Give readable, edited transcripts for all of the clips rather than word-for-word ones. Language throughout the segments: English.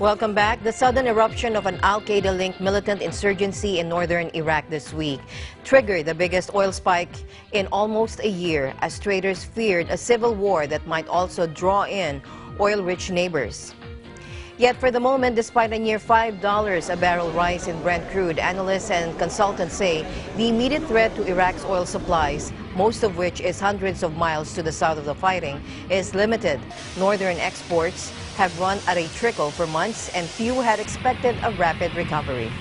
Welcome back. The sudden eruption of an al-Qaeda-linked militant insurgency in northern Iraq this week triggered the biggest oil spike in almost a year as traders feared a civil war that might also draw in oil-rich neighbors. Yet for the moment, despite a near $5 a barrel rise in Brent crude, analysts and consultants say the immediate threat to Iraq's oil supplies, most of which is hundreds of miles to the south of the fighting, is limited. Northern exports have run at a trickle for months, and few had expected a rapid recovery.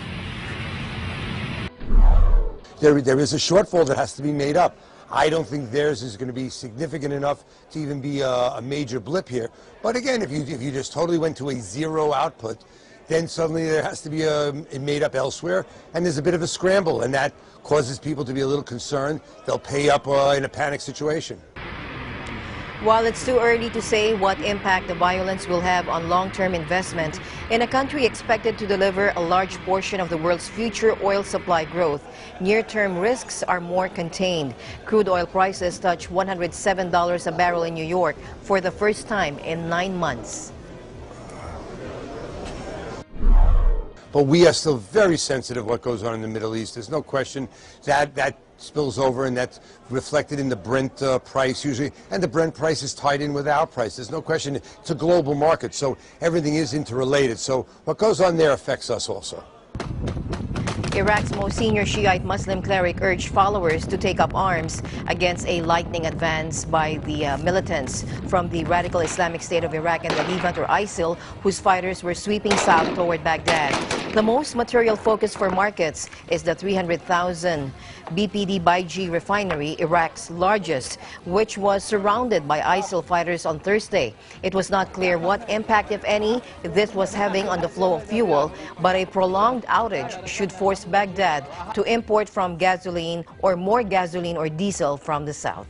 There is a shortfall that has to be made up. I don't think theirs is going to be significant enough to even be a major blip here. But again, if you just totally went to a zero output, then suddenly there has to be it made up elsewhere, and there's a bit of a scramble, and that causes people to be a little concerned. They'll pay up in a panic situation. While it's too early to say what impact the violence will have on long-term investment in a country expected to deliver a large portion of the world's future oil supply growth, near-term risks are more contained. Crude oil prices touched $107 a barrel in New York for the first time in 9 months. But we are still very sensitive what goes on in the Middle East. There's no question that spills over, and that's reflected in the Brent price usually. And the Brent price is tied in with our price. There's no question. It's a global market, so everything is interrelated. So what goes on there affects us also. Iraq's most senior Shiite Muslim cleric urged followers to take up arms against a lightning advance by the militants from the radical Islamic State of Iraq and the Levant, or ISIL, whose fighters were sweeping south toward Baghdad. The most material focus for markets is the 300,000 BPD Baiji refinery, Iraq's largest, which was surrounded by ISIL fighters on Thursday. It was not clear what impact, if any, this was having on the flow of fuel, but a prolonged outage should force Baghdad to import from gasoline or more gasoline or diesel from the south.